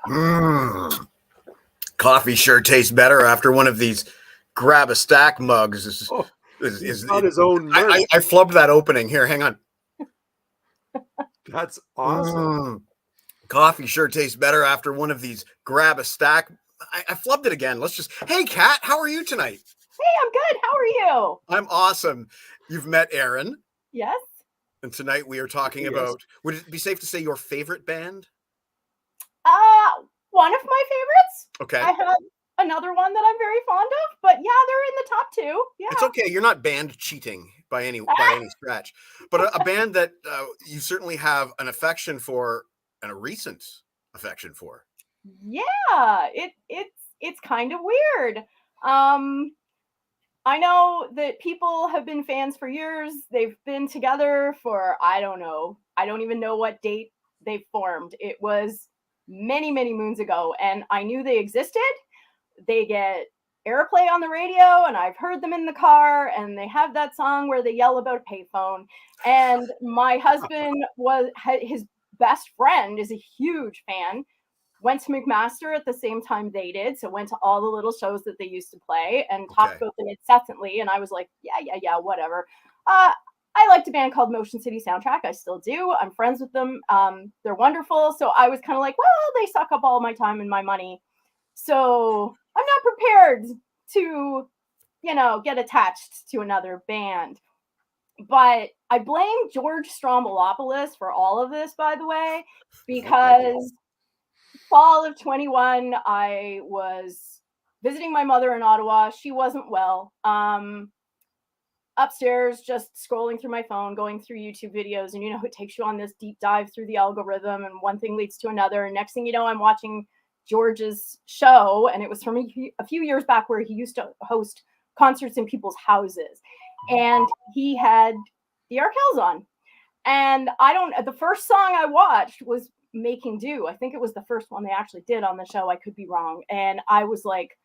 Mm. Coffee sure tastes better after one of these grab a stack mugs. He's got his own merch. I flubbed that opening. Here, hang on. That's awesome. Coffee sure tastes better after one of these grab a stack. I flubbed it again. Let's just, hey, Kat, how are you tonight? Hey, I'm good. How are you? I'm awesome. You've met Aaron. Yes. And tonight we are talking about, would it be safe to say your favorite band? One of my favorites. Okay. I have another one that I'm very fond of, but yeah, they're in the top two. Yeah. It's okay. You're not band cheating by any stretch, but a band that you certainly have an affection for and a recent affection for. Yeah, it's kind of weird. I know that people have been fans for years. They've been together for, I don't know. I don't even know what date they formed. It was many, many moons ago, and I knew they existed. They get airplay on the radio, and I've heard them in the car, and they have that song where they yell about a payphone. And my husband his best friend is a huge fan. Went to McMaster at the same time they did, so went to all the little shows that they used to play and talked about them incessantly. And I was like, yeah, whatever. I liked a band called Motion City Soundtrack. I still do. I'm friends with them. They're wonderful. So I was kind of like, well, they suck up all my time and my money. So I'm not prepared to, get attached to another band. But I blame George Stroumboulopoulos for all of this, by the way, because fall of 21, I was visiting my mother in Ottawa. She wasn't well. Upstairs, just scrolling through my phone, going through YouTube videos, and it takes you on this deep dive through the algorithm, and one thing leads to another. And next thing you know, I'm watching George's show, and it was from a few years back where he used to host concerts in people's houses, and he had the Arkells on. And the first song I watched was Making Do. I think it was the first one they actually did on the show. I could be wrong. And I was like,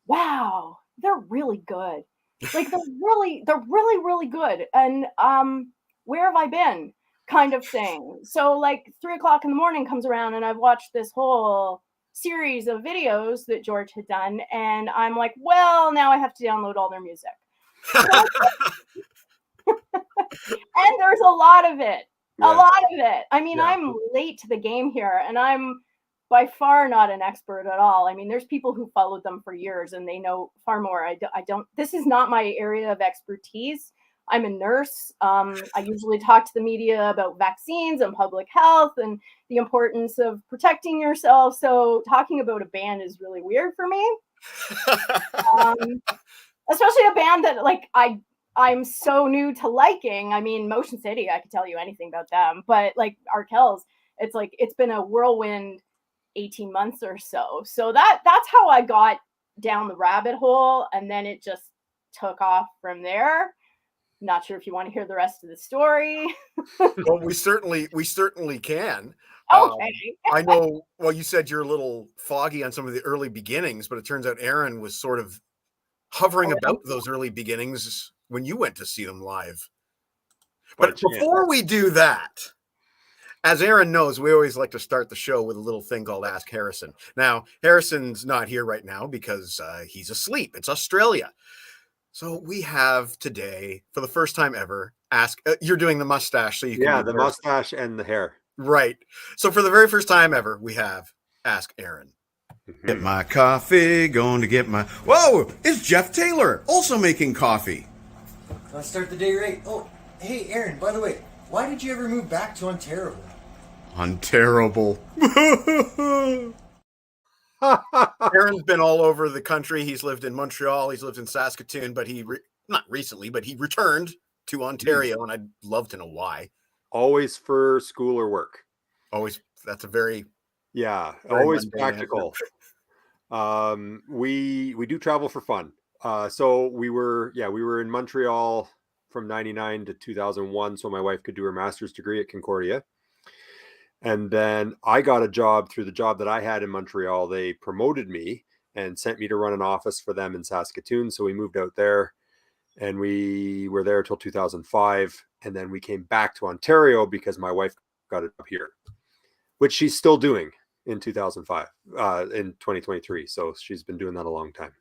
wow, they're really good. Like they're really, really good. And where have I been? Kind of thing. So like 3:00 in the morning comes around and I've watched this whole series of videos that George had done. And I'm like, well, now I have to download all their music. And there's a lot of it. Yeah. A lot of it. I mean, I'm late to the game here, and I'm by far not an expert at all. I mean, there's people who followed them for years, and they know far more. I don't. This is not my area of expertise. I'm a nurse. I usually talk to the media about vaccines and public health and the importance of protecting yourself. So talking about a band is really weird for me. Especially a band that I'm so new to liking. I mean, Motion City, I could tell you anything about them, but like Arkells, it's been a whirlwind 18 months or so. So that's how I got down the rabbit hole, and then it just took off from there. Not sure if you want to hear the rest of the story. Well, we certainly can. Okay. I know, well, you said you're a little foggy on some of the early beginnings, but it turns out Aaron was sort of hovering about those early beginnings when you went to see them live. But before we do that, as Aaron knows, we always like to start the show with a little thing called Ask Harrison. Now, Harrison's not here right now because he's asleep. It's Australia. So we have today, for the first time ever, you're doing the mustache. So you can Yeah, the mustache and the hair. Right. So for the very first time ever, we have Ask Aaron. Get my coffee, going to get my... Whoa, it's Jeff Taylor, also making coffee. Let's start the day right. Oh, hey, Aaron, by the way, why did you ever move back to Ontario? Unterrible. Aaron's been all over the country. He's lived in Montreal. He's lived in Saskatoon, but not recently, but he returned to Ontario, and I'd love to know why. Always for school or work. Always. That's a very... Yeah, always practical. We do travel for fun. So we were in Montreal from 99 to 2001, so my wife could do her master's degree at Concordia. And then I got a job through the job that I had in Montreal. They promoted me and sent me to run an office for them in Saskatoon. So we moved out there, and we were there till 2005. And then we came back to Ontario because my wife got it up here, which she's still doing in 2005, in 2023. So she's been doing that a long time.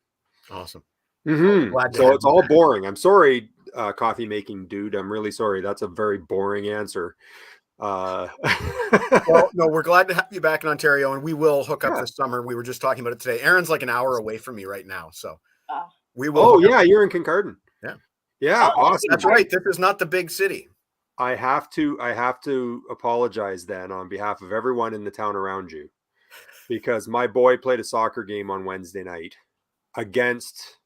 Awesome. Mm-hmm. Glad to So have it's you all back. boring. I'm sorry, coffee making dude. I'm really sorry. That's a very boring answer. Well, no, we're glad to have you back in Ontario, and we will hook up Yeah. this summer. We were just talking about it today. Aaron's like an hour away from me right now, so Ah. we will. Oh hook up. yeah, you're in Kincardine. Yeah. Yeah, Oh, awesome. That's right. This is not the big city. I have to apologize then on behalf of everyone in the town around you, because my boy played a soccer game on Wednesday night against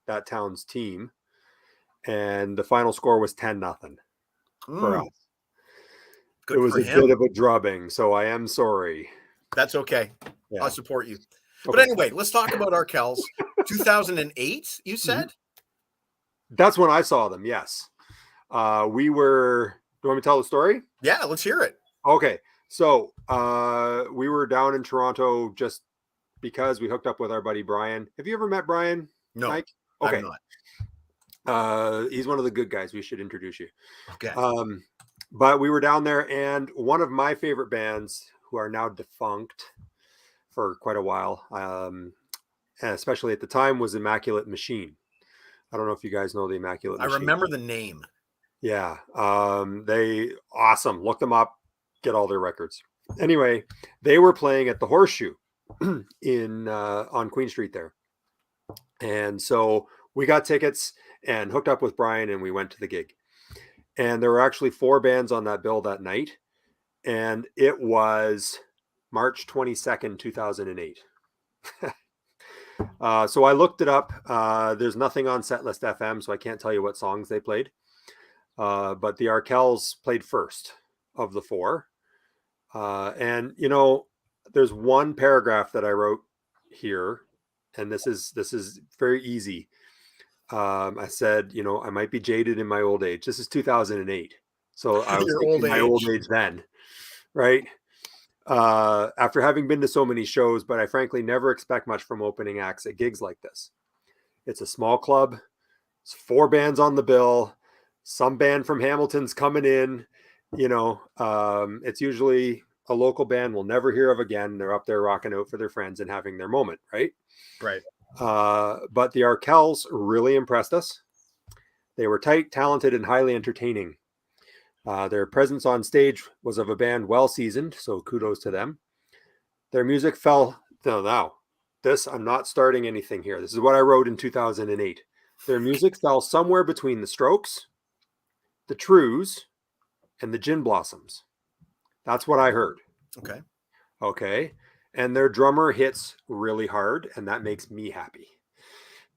that town's team, and the final score was 10-0 for us. Good It was for a him. bit of a drubbing, so I am sorry. That's okay. Yeah. I'll support you. But Okay. anyway, let's talk about Arkells. 2008, you said? That's when I saw them. Yes. We were. Do you want me to tell the story? Yeah, let's hear it. Okay. So we were down in Toronto just because we hooked up with our buddy Brian. Have you ever met Brian? No, Mike? I'm Okay. not. He's one of the good guys. We should introduce you. Okay. But we were down there, and one of my favorite bands, who are now defunct for quite a while, and especially at the time, was Immaculate Machine. I don't know if you guys know the Immaculate Machine. I remember the name. Yeah. They awesome. Look them up, get all their records. Anyway, they were playing at the Horseshoe in on Queen Street there. And so we got tickets and hooked up with Brian, and we went to the gig. And there were actually 4 bands on that bill that night. And it was March 22nd, 2008. So I looked it up. There's nothing on Setlist FM, so I can't tell you what songs they played. But the Arkells played first of the 4. And, you know, there's one paragraph that I wrote here, and this is very easy. I said, you know, I might be jaded in my old age. This is 2008. So I was thinking my old age then, right? After having been to so many shows, but I frankly never expect much from opening acts at gigs like this. It's a small club. It's 4 bands on the bill. Some band from Hamilton's coming in. You know, it's usually a local band we'll never hear of again. They're up there rocking out for their friends and having their moment, right? Right. But the Arkells really impressed us. They were tight, talented, and highly entertaining. Their presence on stage was of a band well seasoned, so kudos to them. Their music fell. Now, this, I'm not starting anything here. This is what I wrote in 2008. Their music fell somewhere between the Strokes, the Trues, and the Gin Blossoms. That's what I heard. Okay. Okay. And their drummer hits really hard, and that makes me happy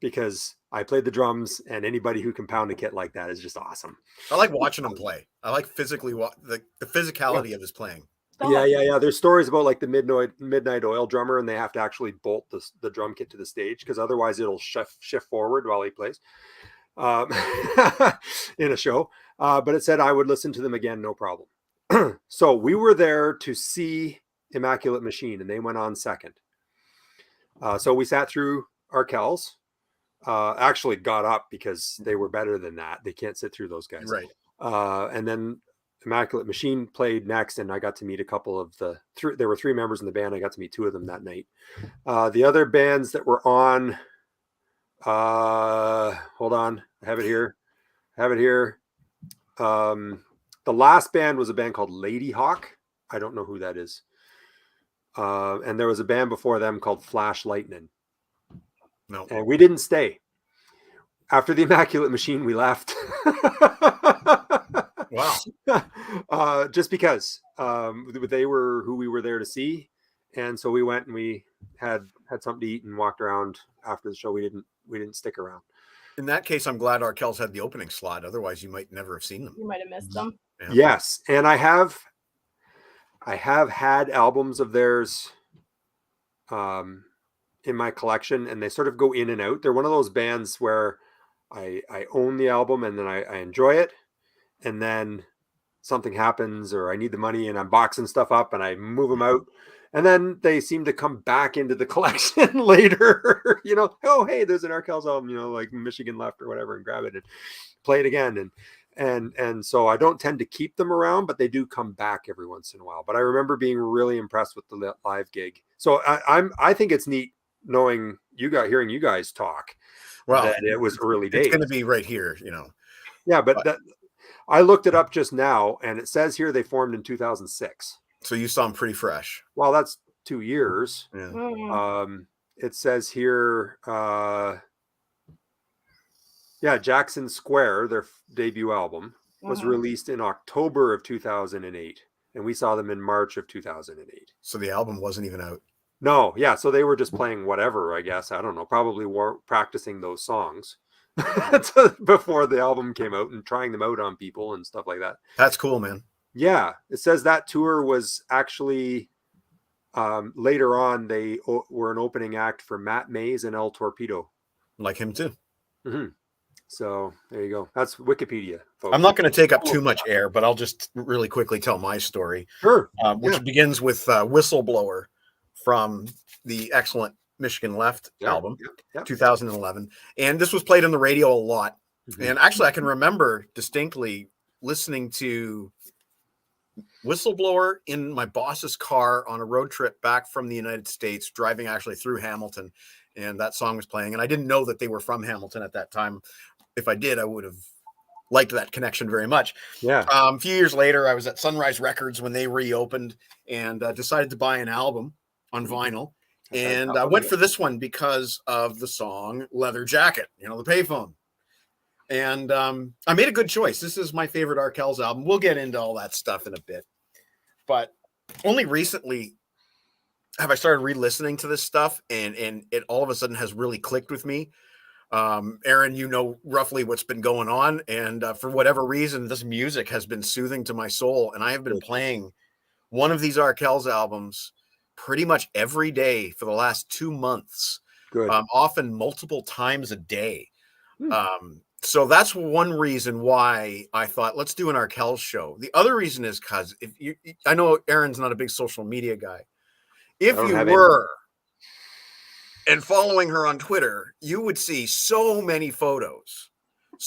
because I played the drums, and anybody who can pound a kit like that is just awesome. I like watching him play. I like physically the physicality of his playing. Yeah. There's stories about like the Midnight Oil drummer, and they have to actually bolt the drum kit to the stage because otherwise it'll shift forward while he plays in a show. But it said I would listen to them again, no problem. So we were there to see Immaculate Machine, and they went on second. So we sat through Arkells. Actually got up because they were better than that. They can't sit through those guys. Right. And then Immaculate Machine played next, and I got to meet a couple of there were 3 members in the band. I got to meet 2 of them that night. The other bands that were on, hold on, I have it here. The last band was a band called Lady Hawk. I don't know who that is. And there was a band before them called Flash Lightning. No. And we didn't stay. After the Immaculate Machine, we left. Wow. Just because they were who we were there to see. And so we went and we had something to eat and walked around after the show. We didn't stick around. In that case, I'm glad Arkells had the opening slot. Otherwise, you might never have seen them. You might have missed them. Yeah. Yes. And I have had albums of theirs in my collection, and they sort of go in and out. They're one of those bands where I own the album and then I enjoy it, and then something happens or I need the money and I'm boxing stuff up and I move them out, and then they seem to come back into the collection later. You know, oh hey, there's an Arkells album, you know, like Michigan Left or whatever, and grab it and play it again. and so I don't tend to keep them around, but they do come back every once in a while. But I remember being really impressed with the live gig. So I think it's neat knowing hearing you guys talk. Well, that it was early days. It's going to be right here, you know. Yeah, but I looked it up just now, and it says here they formed in 2006. So you saw them pretty fresh. Well, that's 2 years. Yeah. It says here, Jackson Square, their debut album, was released in October of 2008, and we saw them in March of 2008. So the album wasn't even out. No, yeah, so they were just playing whatever, I guess. I don't know, probably practicing those songs before the album came out and trying them out on people and stuff like that. That's cool, man. Yeah, it says that tour was actually later on. They were an opening act for Matt Mays and El Torpedo. Like him too. Mm-hmm. So there you go. That's Wikipedia, folks. I'm not going to take up too much air, but I'll just really quickly tell my story. Sure. Which begins with Whistleblower from the excellent Michigan Left album, 2011. And this was played on the radio a lot. Mm-hmm. And actually, I can remember distinctly listening to Whistleblower in my boss's car on a road trip back from the United States, driving actually through Hamilton. And that song was playing. And I didn't know that they were from Hamilton at that time. If I did, I would have liked that connection very much. Yeah. A few years later, I was at Sunrise Records when they reopened and decided to buy an album on vinyl. And I went for this one because of the song Leather Jacket, the payphone. And I made a good choice. This is my favorite Arkells album. We'll get into all that stuff in a bit. But only recently have I started re-listening to this stuff, and it all of a sudden has really clicked with me. Aaron, you know roughly what's been going on, and for whatever reason, this music has been soothing to my soul, and I have been playing one of these Arkells albums pretty much every day for the last 2 months. Good. Often multiple times a day. So that's one reason why I thought, let's do an Arkells show. The other reason is because I know Aaron's not a big social media guy. If you were and following her on Twitter, you would see so many photos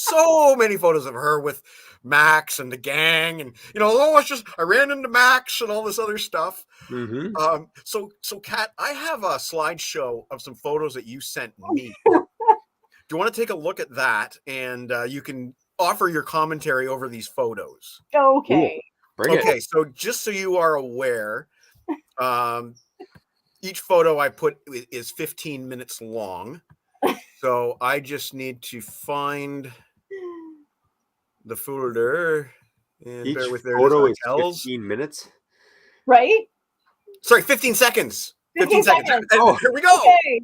of her with Max and the gang, and I ran into Max and all this other stuff. Mm-hmm. So Kat, I have a slideshow of some photos that you sent me. Do you want to take a look at that, and you can offer your commentary over these photos? Okay. Okay. So just so you are aware, each photo I put is 15 minutes long. So I just need to find the folder. And each bear with photo is 15 minutes? Right? Sorry, 15 seconds. 15 seconds. Oh, here we go. Okay.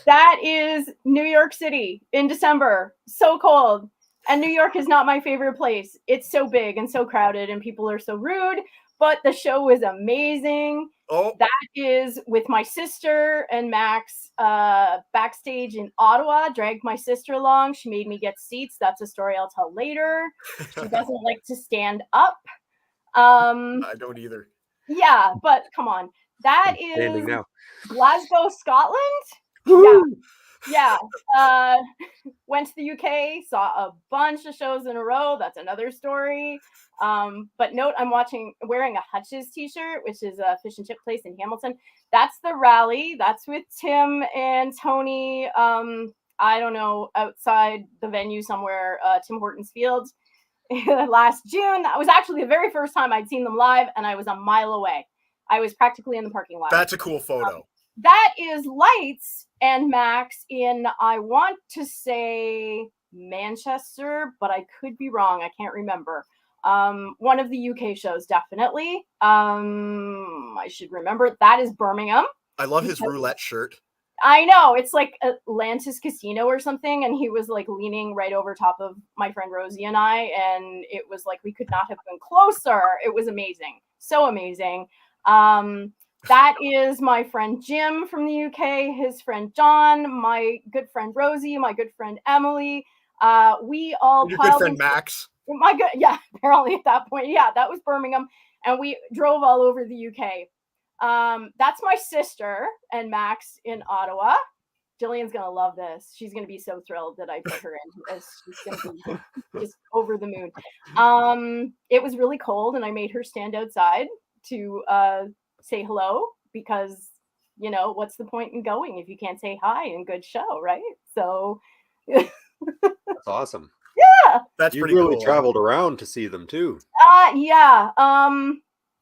That is New York City in December. So cold. And New York is not my favorite place. It's so big and so crowded and people are so rude. But the show was amazing. Oh, that is with my sister and Max backstage in Ottawa. Dragged my sister along. She made me get seats. That's a story I'll tell later. She doesn't like to stand up. I don't either. Yeah, but come on. That is now. Glasgow, Scotland. Woo! Yeah. Went to the UK, saw a bunch of shows in a row. That's another story. But note, I'm wearing a Hutch's t-shirt, which is a fish and chip place in Hamilton. That's the rally. That's with Tim and Tony. I don't know, outside the venue somewhere, Tim Hortons Field last June. That was actually the very first time I'd seen them live, and I was a mile away. I was practically in the parking lot. That's a cool photo. That is Lights and Max in, I want to say Manchester, but I could be wrong. I can't remember. One of the UK shows, definitely. I should remember. That is Birmingham. I love his roulette shirt. I know. It's like Atlantis Casino or something. And he was like leaning right over top of my friend Rosie and I. And it was like, we could not have been closer. It was amazing. So amazing. That is my friend Jim from the UK, his friend John, my good friend Rosie, my good friend Emily. We all your good friend Max. Apparently at that point. Yeah, that was Birmingham. And we drove all over the UK. That's my sister and Max in Ottawa. Jillian's gonna love this. She's gonna be so thrilled that I put her in. She's gonna be just over the moon. It was really cold, and I made her stand outside to say hello because what's the point in going if you can't say hi and good show, right? So That's awesome. yeah, That's You pretty really cool. traveled around to see them too. yeah.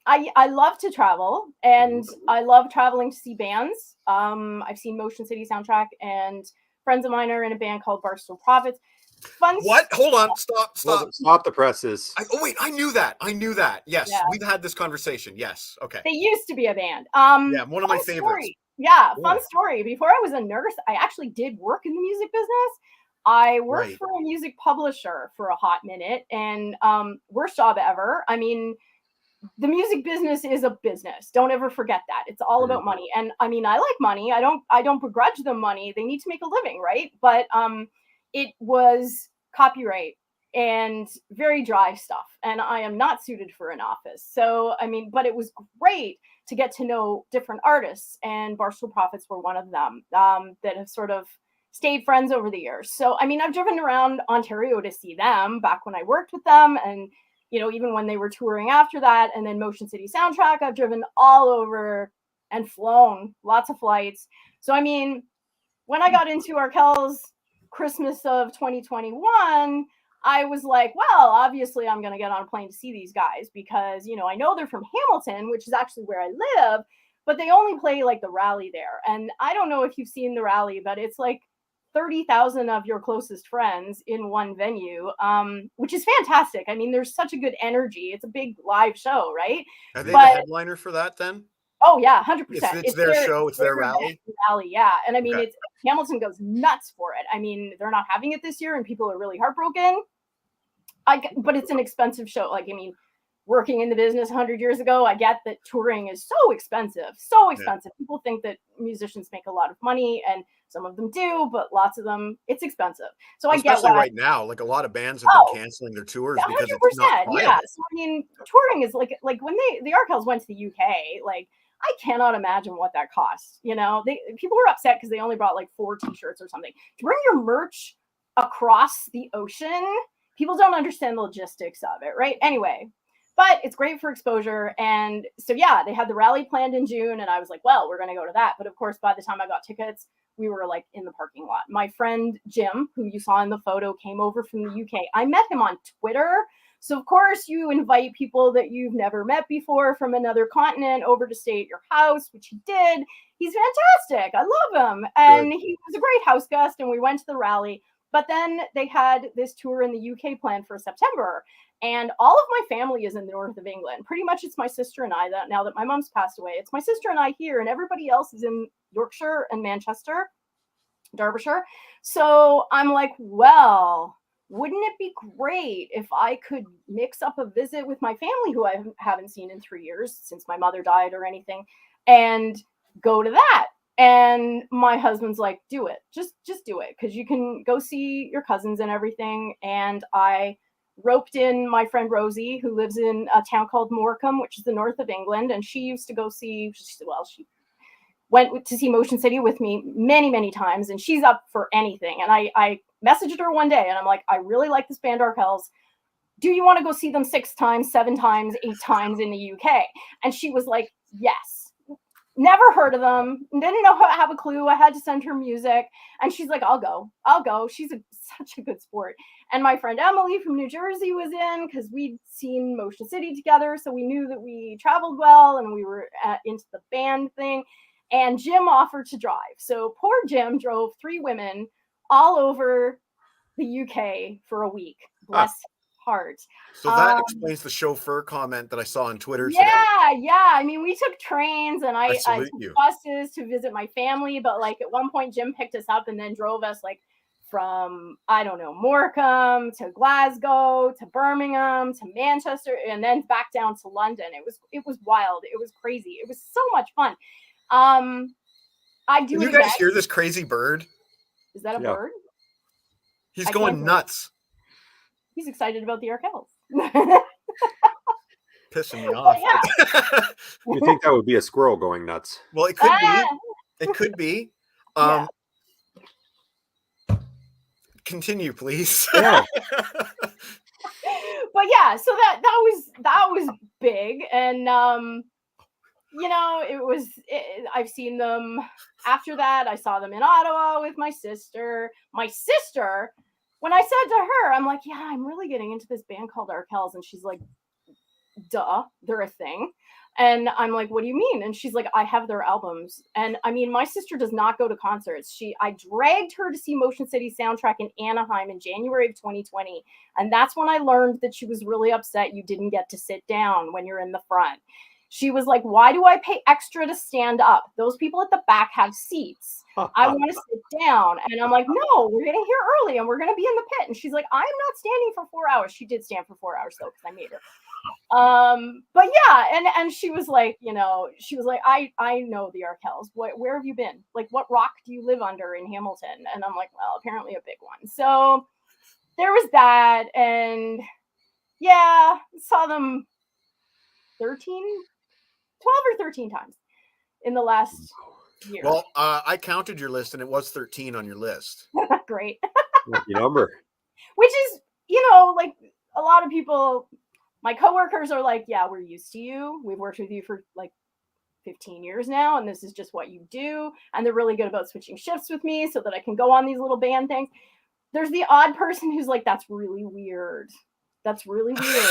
I love to travel, and I love traveling to see bands. I've seen Motion City Soundtrack, and friends of mine are in a band called Barstool Prophets. Fun. What? Hold on. Stop. Stop the presses. Oh wait, I knew that. Yes, Yeah. we've had this conversation. Yes. Okay. They used to be a band. Yeah, one of my favorites. Story. Yeah, fun Cool. story. Before I was a nurse, I actually did work in the music business. I worked Right. for a music publisher for a hot minute, and worst job ever. I mean, the music business is a business. Don't ever forget that. It's all about money. And I mean, I like money. I don't begrudge them money. They need to make a living, right? But it was copyright and very dry stuff. And I am not suited for an office. So, I mean, but it was great to get to know different artists. And Barstool Prophets were one of them that have sort of stayed friends over the years. So, I mean, I've driven around Ontario to see them back when I worked with them. And even when they were touring after that, and then Motion City Soundtrack, I've driven all over and flown lots of flights. So, I mean, when I got into Arkells Christmas of 2021, I was like, well, obviously I'm going to get on a plane to see these guys because, I know they're from Hamilton, which is actually where I live, but they only play like the rally there. And I don't know if you've seen the rally, but it's like 30,000 of your closest friends in one venue, which is fantastic. I mean, there's such a good energy. It's a big live show, right? Are they the headliner for that then? Oh yeah, 100%. It's their show. It's their rally. Yeah, and I mean, it's Hamilton goes nuts for it. I mean, they're not having it this year, and people are really heartbroken. But it's an expensive show. Like, I mean, working in the business 100 years ago, I get that touring is so expensive. Yeah. People think that musicians make a lot of money, and some of them do, but lots of them, it's expensive. So especially right now, like a lot of bands have been canceling their tours 100%, because it's not viable. Yeah. So I mean, touring is like when the Arkells went to the UK, like I cannot imagine what that costs. People were upset because they only brought like 4 t-shirts or something. To bring your merch across the ocean, people don't understand the logistics of it, right? Anyway, but it's great for exposure. And so, yeah, they had the rally planned in June, and I was like, well, we're going to go to that. But of course, by the time I got tickets, we were like in the parking lot. My friend Jim, who you saw in the photo, came over from the UK. I met him on Twitter. So, of course, you invite people that you've never met before from another continent over to stay at your house, which he did. He's fantastic. I love him. And he was a great house guest, and we went to the rally. But then they had this tour in the UK planned for September. And all of my family is in the north of England. Pretty much it's my sister and I, that now that my mom's passed away, it's my sister and I here, and everybody else is in Yorkshire and Manchester, Derbyshire. So I'm like, well, wouldn't it be great if I could mix up a visit with my family who I haven't seen in 3 years since my mother died or anything, and go to that? And my husband's like, do it. Just do it, because you can go see your cousins and everything. And I roped in my friend Rosie, who lives in a town called Morecambe, which is the north of England. And she used to go see, she went to see Motion City with me many, many times. And she's up for anything. And I messaged her one day, and I'm like, I really like this band Arkells. Do you want to go see them 6 times, 7 times, 8 times in the UK? And she was like, yes. Never heard of them. Didn't have a clue. I had to send her music. And she's like, I'll go. She's such a good sport. And my friend Emily from New Jersey was in, because we'd seen Motion City together. So we knew that we traveled well, and we were into the band thing. And Jim offered to drive. So poor Jim drove 3 women all over the UK for a week. Bless heart. So that explains the chauffeur comment that I saw on Twitter today. Yeah. I mean, we took trains, and I took you. buses to visit my family. But like at one point, Jim picked us up and then drove us like from, I don't know, Morecambe to Glasgow to Birmingham to Manchester, and then back down to London. It was wild. It was crazy. It was so much fun. Can you guys hear this crazy bird? Is that a bird? He's going nuts. He's excited about the Arkells. Pissing me off. Yeah. You think that would be a squirrel going nuts? Well, it could be. It could be. Yeah. Continue, please. Yeah. But yeah, so that was big, and you know, I've seen them after that. I saw them in Ottawa with my sister. My sister, when I said to her, I'm like, yeah, I'm really getting into this band called Arkells, and she's like, duh, they're a thing. And I'm like, what do you mean? And she's like, I have their albums. And I mean, my sister does not go to concerts. I dragged her to see Motion City Soundtrack in Anaheim in January of 2020. And that's when I learned that she was really upset you didn't get to sit down when you're in the front. She was like, why do I pay extra to stand up? Those people at the back have seats. I want to sit down. And I'm like, no, we're getting here early and we're going to be in the pit. And she's like, I'm not standing for 4 hours. She did stand for 4 hours though, because I made her. But yeah, and she was like, you know, she was like, I know the Arkells. Where have you been? Like, what rock do you live under in Hamilton? And I'm like, well, apparently a big one. So there was that, and yeah, saw them 12 or 13 times in the last year. Well, I counted your list, and it was 13 on your list. Great. Lucky number. Which is, you know, like a lot of people, my coworkers are like, yeah, we're used to you. We've worked with you for like 15 years now, and this is just what you do. And they're really good about switching shifts with me so that I can go on these little band things. There's the odd person who's like, that's really weird. That's really weird.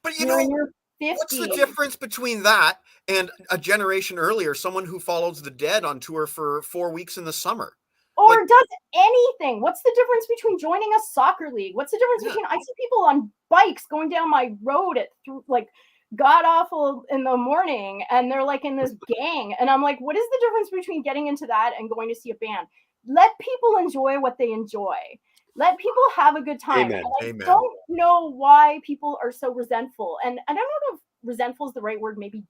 But you know, you're 50. What's the difference between that and a generation earlier, someone who follows the Dead on tour for 4 weeks in the summer? Or does anything? What's the difference between joining a soccer league? What's the difference between, I see people on bikes going down my road at like god awful in the morning, and they're like in this gang, and I'm like, what is the difference between getting into that and going to see a band? Let people enjoy what they enjoy. Let people have a good time. Amen. And I don't know why people are so resentful, and I don't know if resentful is the right word. Maybe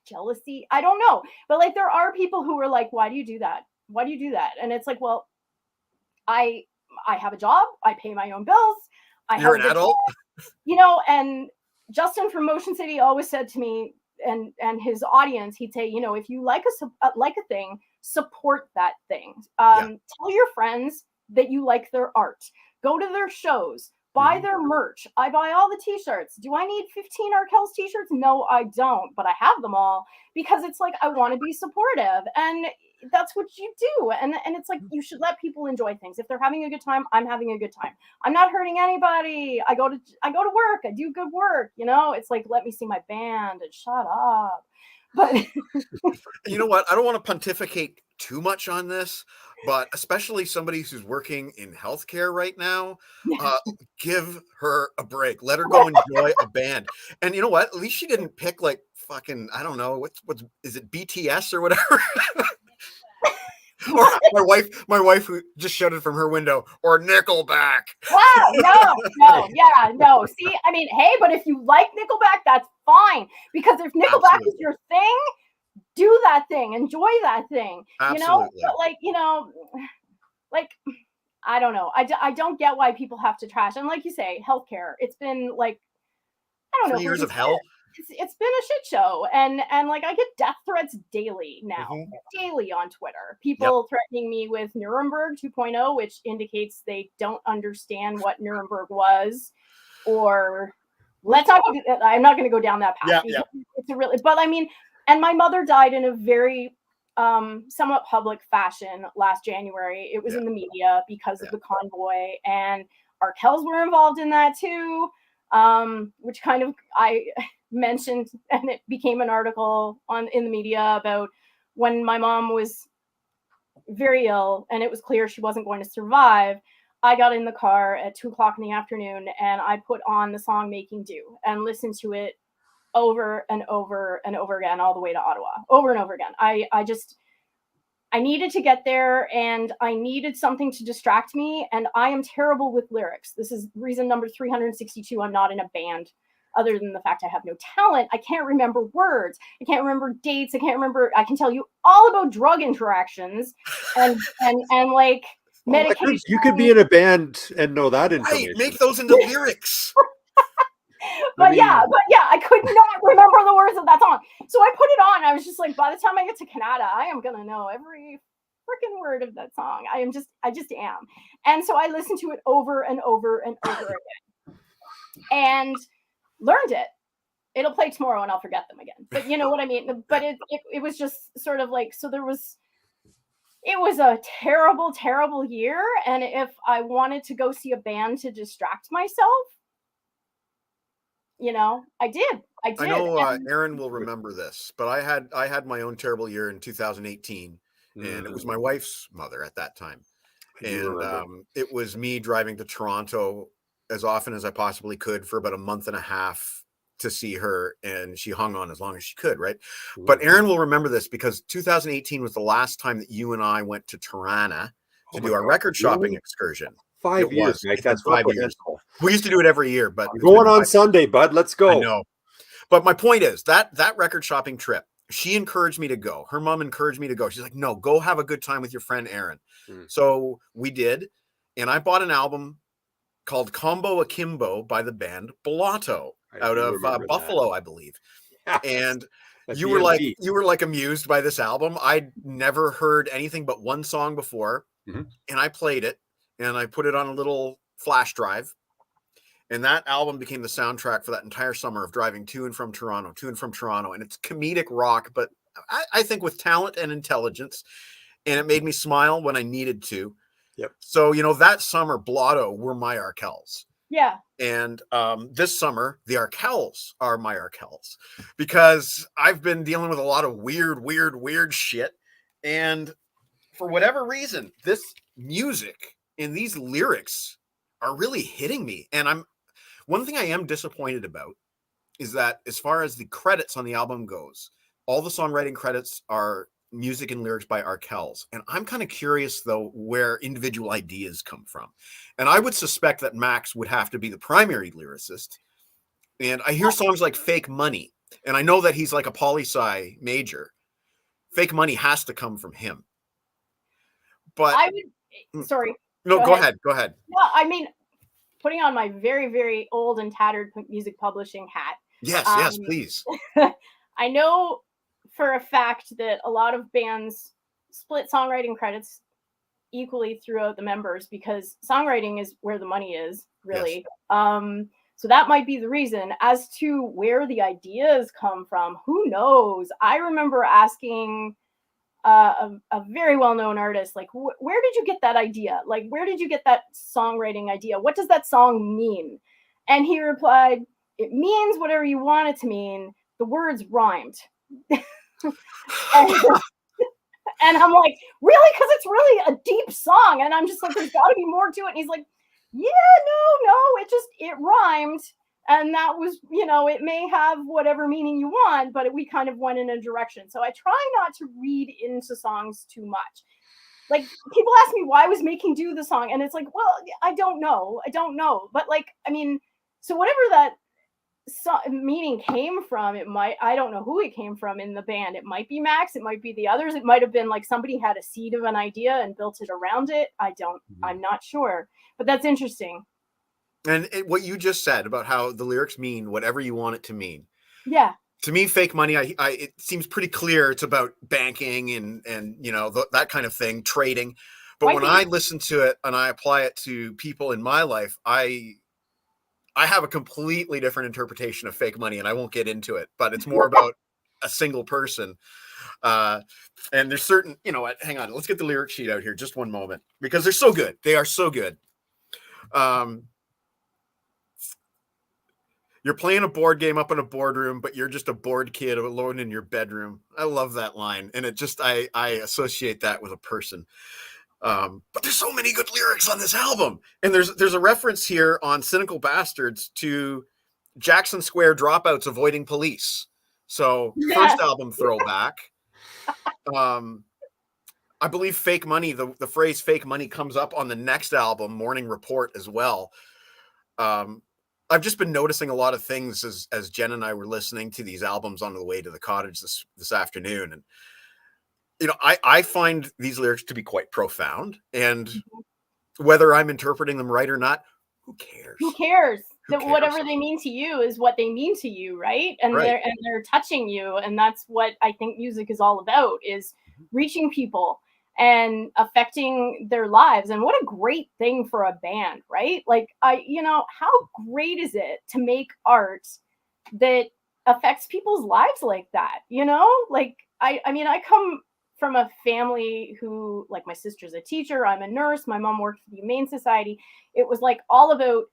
jealousy. I don't know, but like there are people who are like, why do you do that? Why do you do that? And it's like, well, I have a job. I pay my own bills. You're an adult, you know. And Justin from Motion City always said to me and his audience, he'd say, you know, if you like a thing, support that thing. Tell your friends that you like their art. Go to their shows. Buy their merch. I buy all the t-shirts. Do I need 15 Arkells t-shirts? No, I don't, but I have them all because it's like I want to be supportive, and that's what you do. And it's like you should let people enjoy things. If they're having a good time, I'm having a good time. I'm not hurting anybody. I go to work. I do good work. You know, it's like, let me see my band and shut up. But you know what? I don't want to pontificate too much on this, but especially somebody who's working in healthcare right now, give her a break. Let her go enjoy a band. And you know what? At least she didn't pick like fucking, I don't know, what's is it, BTS or whatever? Or my wife who just shouted from her window, or Nickelback. Wow, no. See, I mean, hey, but if you like Nickelback, that's fine. Because if Nickelback is your thing, do that thing, enjoy that thing. Absolutely. You know, but like, you know, like, I don't know. I don't get why people have to trash. And like you say, healthcare, it's been like, I don't know. 3 years of hell. It's been a shit show, and like I get death threats daily now, daily on Twitter. People threatening me with Nuremberg 2.0, which indicates they don't understand what Nuremberg was, or I'm not going to go down that path. Yeah. It's a really, but I mean, and my mother died in a very somewhat public fashion last January. It was in the media because of the convoy, and Arkells were involved in that too. Which kind of I mentioned, and it became an article in the media about when my mom was very ill and it was clear she wasn't going to survive. I got in the car at 2:00 in the afternoon and I put on the song Making Do and listened to it over and over and over again, all the way to Ottawa, over and over again. I needed to get there, and I needed something to distract me, and I am terrible with lyrics. This is reason number 362. I'm not in a band, other than the fact I have no talent. I can't remember words. I can't remember dates. I can tell you all about drug interactions and like medication. You could be in a band and know that information. Right, make those into lyrics. But I could not remember the words of that song. So I put it on. I was just like, by the time I get to Canada, I am going to know every freaking word of that song. I just am. And so I listened to it over and over and over again and learned it. It'll play tomorrow and I'll forget them again. But you know what I mean? But it was just sort of like, so it was a terrible, terrible year. And if I wanted to go see a band to distract myself, I did. I know Aaron will remember this, but I had my own terrible year in 2018, and it was my wife's mother at that time. And it was me driving to Toronto as often as I possibly could for about a month and a half to see her, and she hung on as long as she could, right? Ooh. But Aaron will remember this because 2018 was the last time that you and I went to Tirana to do our record shopping excursion. 5 years, Mike. That's 5 years. We used to do it every year, but I'm going on Sunday, bud. Let's go. I know. But my point is that record shopping trip, she encouraged me to go. Her mom encouraged me to go. She's like, no, go have a good time with your friend Aaron. So we did. And I bought an album called Combo Akimbo by the band Blotto out of Buffalo, I believe. And you were like amused by this album. I'd never heard anything but one song before. And I played it and I put it on a little flash drive. And that album became the soundtrack for that entire summer of driving to and from Toronto. And it's comedic rock, but I think with talent and intelligence. And it made me smile when I needed to. Yep. So, that summer, Blotto were my Arkells. Yeah. And this summer, the Arkells are my Arkells. Because I've been dealing with a lot of weird shit. And for whatever reason, this music and these lyrics are really hitting me. And one thing I am disappointed about is that as far as the credits on the album goes, all the songwriting credits are music and lyrics by Arkells. And I'm kind of curious, though, where individual ideas come from. And I would suspect that Max would have to be the primary lyricist. And I hear songs like Fake Money. And I know that he's like a poli-sci major. Fake Money has to come from him. But sorry. No, go ahead. No, I mean, putting on my very, very old and tattered music publishing hat. Yes, please. I know for a fact that a lot of bands split songwriting credits equally throughout the members because songwriting is where the money is, really. Yes. So that might be the reason. As to where the ideas come from, who knows? I remember asking a very well-known artist, like, where did you get that idea? Like, where did you get that songwriting idea? What does that song mean? And he replied, it means whatever you want it to mean. The words rhymed. And I'm like, really? Because it's really a deep song. And I'm just like, there's got to be more to it. And he's like, yeah, no, it rhymed. And that was, it may have whatever meaning you want, but we kind of went in a direction. So I try not to read into songs too much. Like, people ask me why I was making do the song. And it's like, well, I don't know. But so whatever that meaning came from, I don't know who it came from in the band. It might be Max. It might be the others. It might have been like somebody had a seed of an idea and built it around it. I'm not sure. But that's interesting. And what you just said about how the lyrics mean whatever you want it to mean. Yeah. To me, Fake Money, it seems pretty clear it's about banking and that kind of thing, trading. But when I listen to it and I apply it to people in my life, I have a completely different interpretation of Fake Money, and I won't get into it. But it's more about a single person. And there's certain, hang on, let's get the lyric sheet out here just one moment because they're so good. They are so good. You're playing a board game up in a boardroom, but you're just a bored kid alone in your bedroom. I love that line. And it just, I associate that with a person. But there's so many good lyrics on this album. And there's a reference here on Cynical Bastards to Jackson Square Dropouts Avoiding Police. So first album throwback. I believe Fake Money, the phrase Fake Money comes up on the next album, Morning Report, as well. I've just been noticing a lot of things as Jen and I were listening to these albums on the way to the cottage this afternoon. And, I find these lyrics to be quite profound. And whether I'm interpreting them right or not, who cares? Who cares? Whatever they mean to you is what they mean to you, right? And they're touching you. And that's what I think music is all about, is reaching people. and affecting their lives. And what a great thing for a band, right? Like, how great is it to make art that affects people's lives like that? Like, I come from a family who, like, my sister's a teacher, I'm a nurse, my mom worked for the Humane Society. It was like all about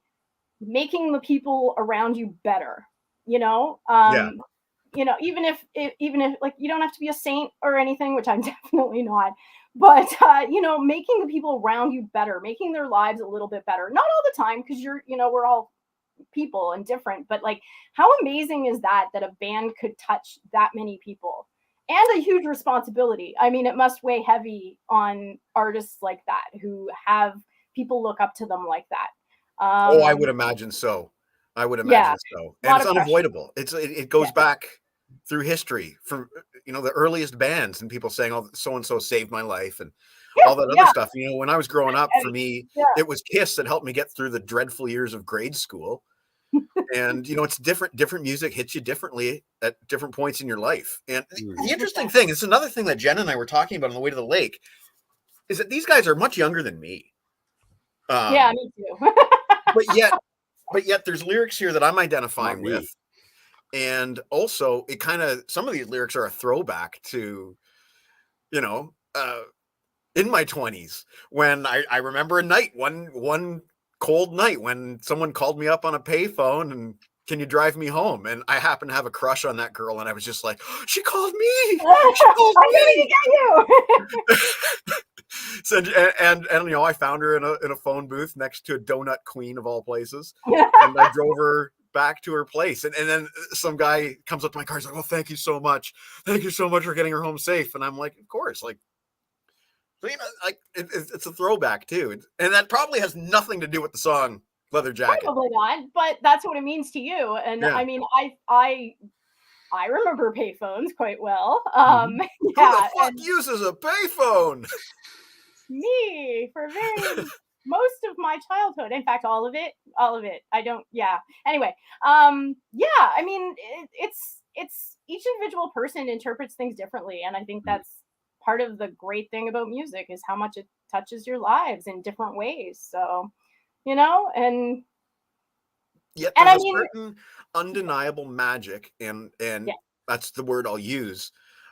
making the people around you better, Yeah. even if like, you don't have to be a saint or anything, which I'm definitely not, but making the people around you better, making their lives a little bit better, not all the time, because we're all people and different, but like, how amazing is that a band could touch that many people, and a huge responsibility. I mean, it must weigh heavy on artists like that, who have people look up to them like that. Oh, I would imagine so. I would Yeah, imagine so. a And lot it's of pressure. unavoidable. It goes back through history, from the earliest bands, and people saying, "Oh, so and so saved my life," and all that other Yeah, stuff. When I was growing up, for and me, yeah, it was Kiss that helped me get through the dreadful years of grade school. And it's different music hits you differently at different points in your life. And the 100%. interesting thing, it's another thing that Jen and I were talking about on the way to the lake, is that these guys are much younger than me. Yeah, me too. But yet there's lyrics here that I'm Not identifying me. with. And also, some of these lyrics are a throwback to, in my 20s, when I remember a night, one cold night, when someone called me up on a payphone and, "Can you drive me home?" And I happened to have a crush on that girl, and I was just like, "She called me! She called I'm coming me!" to get you. So, and I found her in a phone booth next to a donut queen of all places, and I drove her back to her place. And then some guy comes up to my car. He's like, "Oh, thank you so much for getting her home safe." And I'm like, "Of course." Like, so, like, it's a throwback too, and that probably has nothing to do with the song "Leather Jacket." Probably not, but that's what it means to you. And Yeah. I mean, I remember payphones quite well. Mhm. Who Yeah, the fuck and uses a payphone? me for most of my childhood. In fact, all of it. I don't. Yeah. Anyway, yeah. I mean, it's each individual person interprets things differently, and I think that's part of the great thing about music, is how much it touches your lives in different ways. So, and Yet I there's a mean, certain undeniable magic, and yeah. that's the word I'll use.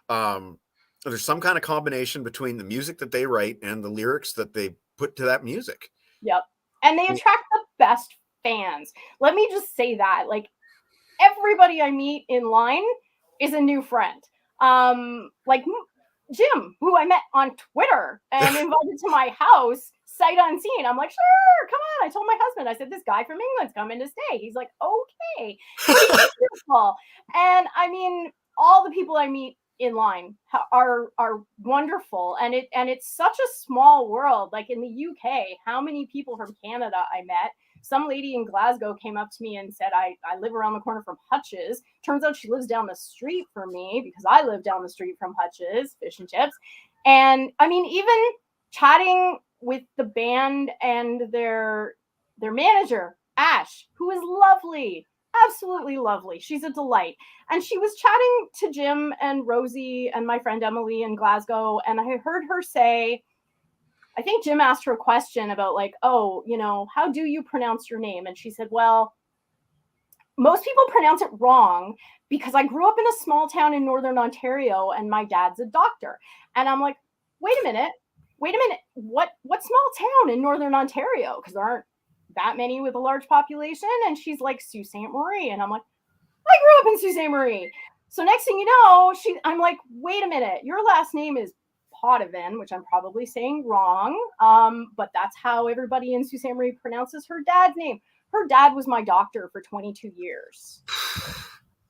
Um, there's some kind of combination between the music that they write and the lyrics that they put to that music. Yep. And they attract the best fans. Let me just say that. Like, everybody I meet in line is a new friend. Like Jim, who I met on Twitter and invited to my house sight unseen. I'm like, sure, come on. I told my husband, I said, this guy from England's coming to stay. He's like, okay. Pretty beautiful. And I mean, all the people I meet in line are wonderful, and it's such a small world. Like, in the UK, how many people from Canada I met. Some lady in Glasgow came up to me and said, I live around the corner from Hutch's. Turns out she lives down the street from me, because I live down the street from Hutch's Fish and Chips. And I mean, even chatting with the band and their manager, Ash, who is lovely, absolutely lovely. She's a delight. And she was chatting to Jim and Rosie and my friend Emily in Glasgow, and I heard her say, I think Jim asked her a question about, like, oh, how do you pronounce your name? And she said, well, most people pronounce it wrong, because I grew up in a small town in Northern Ontario and my dad's a doctor. And I'm like, wait a minute. What small town in Northern Ontario? Because there aren't that many with a large population. And she's like, Sault Ste. Marie. And I'm like, I grew up in Sault Ste. Marie. So next thing you know, I'm like, wait a minute, your last name is Potvin, which I'm probably saying wrong. But that's how everybody in Sault Ste. Marie pronounces her dad's name. Her dad was my doctor for 22 years.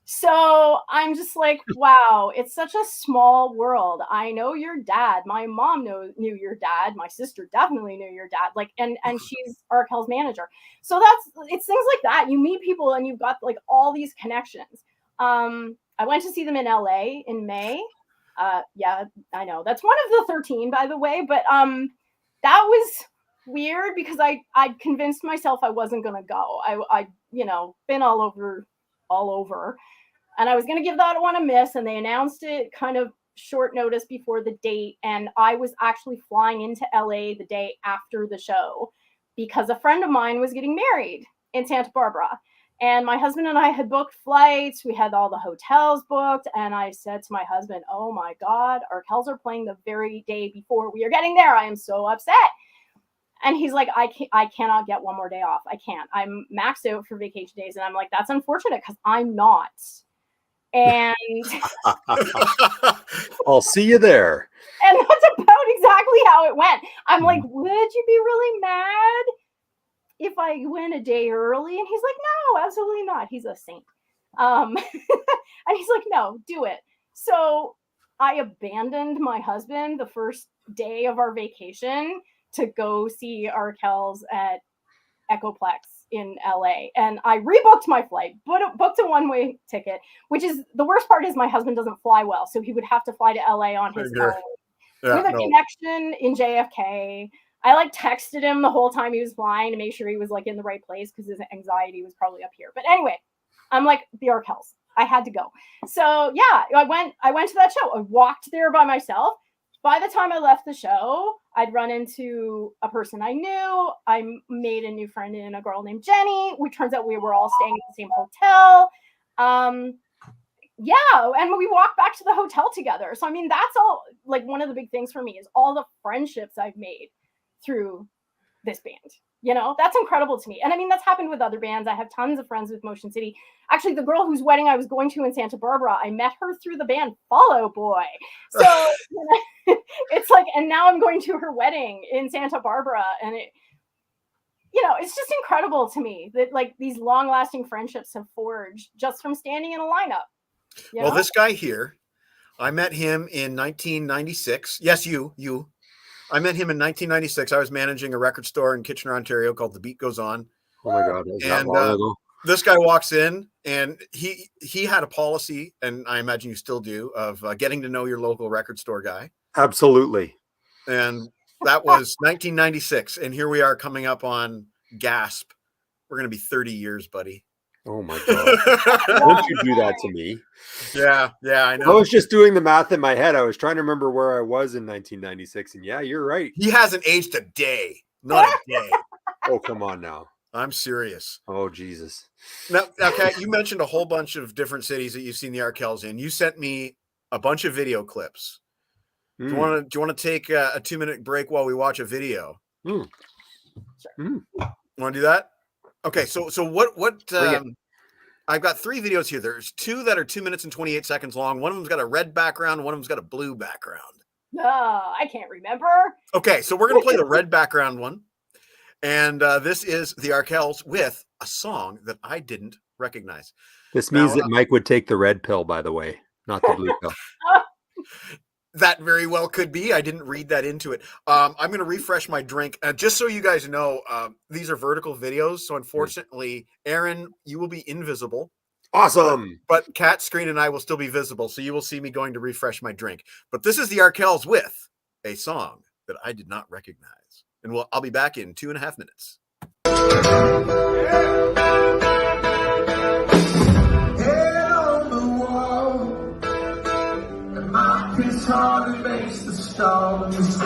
So I'm just like, wow, it's such a small world. I know your dad. My mom knew your dad. My sister definitely knew your dad. Like, and she's Arkells' manager. So it's things like that. You meet people and you've got like all these connections. I went to see them in LA in May. Yeah, I know that's one of the 13, by the way, but that was weird, because I'd convinced myself I wasn't gonna go. I been all over, and I was gonna give that one a miss, and they announced it kind of short notice before the date, and I was actually flying into LA the day after the show because a friend of mine was getting married in Santa Barbara. And my husband and I had booked flights. We had all the hotels booked. And I said to my husband, oh my God, Arkells are playing the very day before we are getting there. I am so upset. And he's like, I cannot get one more day off. I can't. I'm maxed out for vacation days. And I'm like, that's unfortunate because I'm not. And I'll see you there. And that's about exactly how it went. I'm like, would you be really mad if I went a day early? And he's like, no, absolutely not. He's a saint. And he's like, no, do it. So I abandoned my husband the first day of our vacation to go see Arkells at Echoplex in LA. And I rebooked my flight, booked a one-way ticket, which is the worst part is my husband doesn't fly well. So he would have to fly to LA on his own with a connection in JFK. I like texted him the whole time he was flying to make sure he was like in the right place because his anxiety was probably up here. But anyway, I'm like the Arkells. I had to go. So yeah, I went to that show. I walked there by myself. By the time I left the show, I'd run into a person I knew. I made a new friend in a girl named Jenny. It turns out we were all staying at the same hotel. Yeah, and we walked back to the hotel together. So I mean, that's all. Like one of the big things for me is all the friendships I've made through this band. You know, that's incredible to me. And I mean, that's happened with other bands. I have tons of friends with Motion City. Actually, the girl whose wedding I was going to in Santa Barbara, I met her through the band Fall Out Boy. So it's like, and now I'm going to her wedding in Santa Barbara. And it, you know, it's just incredible to me that like these long lasting friendships have forged just from standing in a lineup. Well, this guy here, I met him in 1996. Yes, you. I met him in 1996. I was managing a record store in Kitchener, Ontario called The Beat Goes On. Oh my God. And this guy walks in and he had a policy, and I imagine you still do, of getting to know your local record store guy. Absolutely. And that was 1996. And here we are coming up on Gasp. We're going to be 30 years, buddy. Oh my God. Don't you do that to me. Yeah, I know. I was just doing the math in my head. I was trying to remember where I was in 1996. And yeah, you're right. He hasn't aged a day. Not a day. Oh, come on now. I'm serious. Oh, Jesus. Now, okay, you mentioned a whole bunch of different cities that you've seen the Arkells in. You sent me a bunch of video clips. Do you want to take a 2-minute break while we watch a video? Sure. Want to do that? Okay, so what I've got 3 videos here. There's 2 that are 2 minutes and 28 seconds long. One of them's got a red background. One of them's got a blue background. I can't remember. Okay, so we're going to play the red background one. And this is the Arkells with a song that I didn't recognize. This means that Mike would take the red pill, by the way, not the blue pill. That very well could be. I didn't read that into it. I'm going to refresh my drink. Just so you guys know, these are vertical videos. So unfortunately, Aaron, you will be invisible. Awesome. But Cat Screen and I will still be visible. So you will see me going to refresh my drink. But this is the Arkells with a song that I did not recognize. And I'll be back in 2.5 minutes. Hardly makes the stars.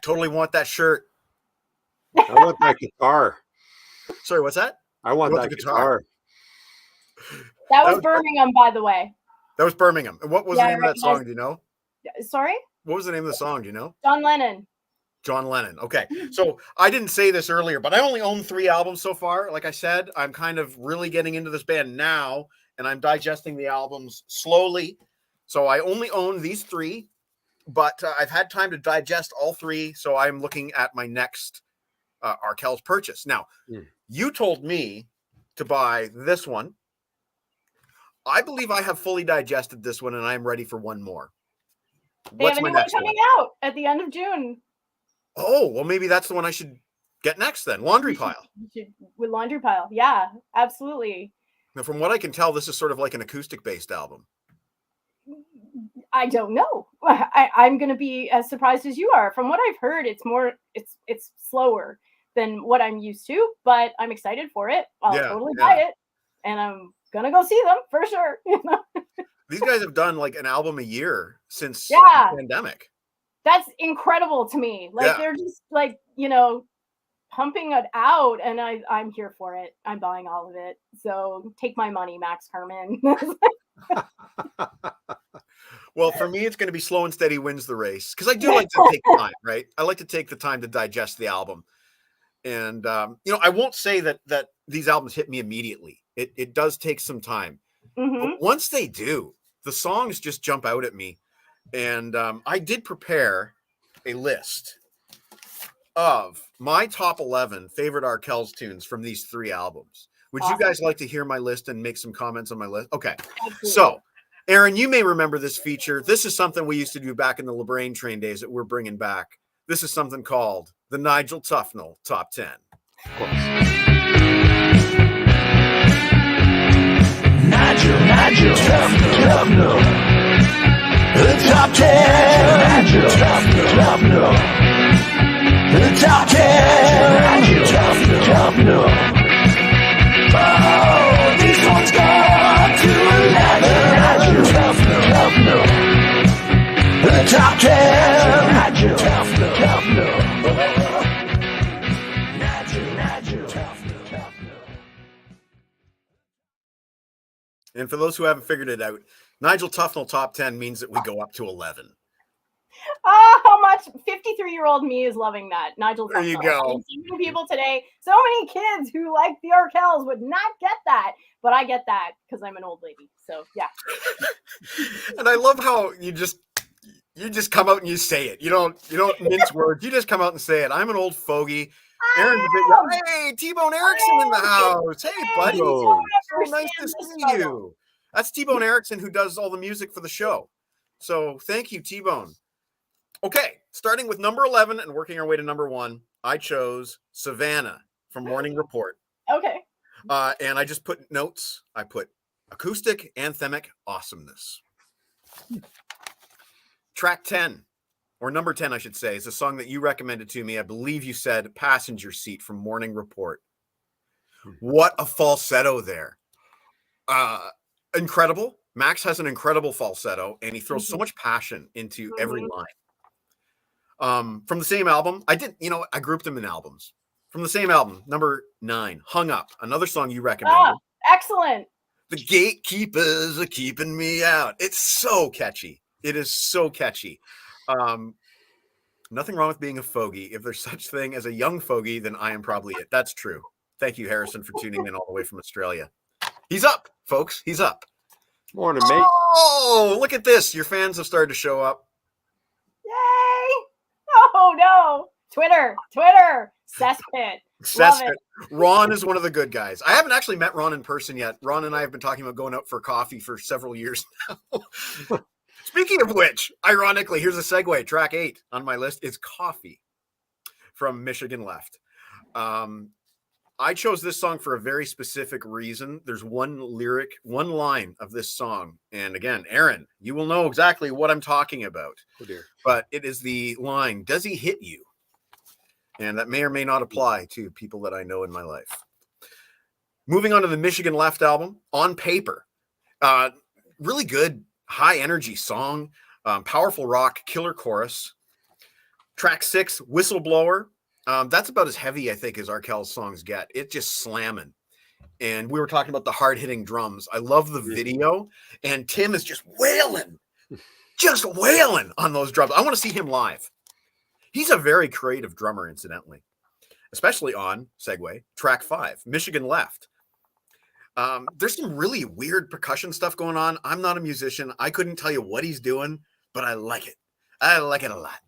totally want that shirt. I want that guitar. Sorry, what's that? I want You want that the guitar. guitar. That That was was- Birmingham, by the way. That was Birmingham. And what was the Yeah, name of that recognize- song? Do you know? Sorry? What was the name of the song? Do you know? John Lennon. John Lennon. Okay. So I didn't say this earlier, but I only own 3 albums so far. Like I said, I'm kind of really getting into this band now, and I'm digesting the albums slowly. So I only own these 3, but I've had time to digest all 3. So I'm looking at my next Arkells purchase. Now, you told me to buy this one. I believe I have fully digested this one, and I'm ready for one more. They What's have a my new one next coming out at the end of June. Oh, well, maybe that's the one I should get next then. Laundry Pile. With Laundry Pile. Yeah, absolutely. Now, from what I can tell, this is sort of like an acoustic-based album. I don't know. I'm going to be as surprised as you are. From what I've heard, it's slower than what I'm used to, but I'm excited for it. I'll totally buy it, and I'm going to go see them for sure. These guys have done like an album a year since the pandemic. That's incredible to me. Like they're just like, pumping it out, and I'm here for it. I'm buying all of it. So take my money, Max Herman. Well, for me, it's going to be Slow and Steady wins the race, because I do like to take time, right? I like to take the time to digest the album. And, I won't say that these albums hit me immediately. It does take some time. But once they do, the songs just jump out at me. And I did prepare a list of my top 11 favorite Arkells tunes from these 3 albums. Would you guys like to hear my list and make some comments on my list? Okay. Absolutely. So, Aaron, you may remember this feature. This is something we used to do back in the LeBrain Train days that we're bringing back. This is something called the Nigel Tufnell Top 10. Of course. Nigel Tufnell. The top 10. Nigel Tufnell. The top 10. Nigel Tufnell. Oh, this one's gone to 11. Nigel Tufnell. The top 10. Nigel Tufnell. Nigel Tufnell. And for those who haven't figured it out, Nigel Tufnell Top 10 means that we go up to 11. How much 53-year-old me is loving that. Nigel Tufnell. There you go. So many people today, so many kids who like the Arkells would not get that, but I get that because I'm an old lady. So yeah. And I love how you just come out and you say it. You don't mince words. You just come out and say it. I'm an old fogey. Aaron's a bit. Hey, T-Bone Erickson in the house. Hey, buddy. Hello. So nice to see you. That's T-Bone Erickson, who does all the music for the show. So thank you, T-Bone. Okay, starting with number 11 and working our way to number 1, I chose Savannah from Morning Report. Okay. And I just put notes. I put acoustic, anthemic awesomeness. Track 10, or number 10, I should say, is a song that you recommended to me. I believe you said Passenger Seat from Morning Report. What a falsetto there. Incredible. Max has an incredible falsetto, and he throws so much passion into every line. From the same album, I grouped them in albums. From the same album, number 9, Hung Up, another song you recommended. Excellent. The gatekeepers are keeping me out. It's so catchy. It is so catchy. Nothing wrong with being a fogey. If there's such thing as a young fogey, then I am probably it. That's true. Thank you, Harrison, for tuning in all the way from Australia. He's up, folks. He's up. Morning, mate. Oh, look at this. Your fans have started to show up. Yay. Oh, no. Twitter. Cesspit. Love it. Ron is one of the good guys. I haven't actually met Ron in person yet. Ron and I have been talking about going out for coffee for several years now. Speaking of which, ironically, here's a segue. Track 8 on my list is Coffee from Michigan Left. I chose this song for a very specific reason. There's one line of this song. And again, Aaron, you will know exactly what I'm talking about. Oh dear. But it is the line, "Does he hit you?" And that may or may not apply to people that I know in my life. Moving on to the Michigan Left album, On Paper. Really good, high energy song, powerful rock, killer chorus. Track 6, Whistleblower. That's about as heavy, I think, as Arkells songs get. It's just slamming. And we were talking about the hard-hitting drums. I love the video, and Tim is just wailing on those drums. I want to see him live. He's a very creative drummer, incidentally, especially on segue track 5, Michigan Left. There's some really weird percussion stuff going on. I'm not a musician. I couldn't tell you what he's doing, but I like it. I like it a lot.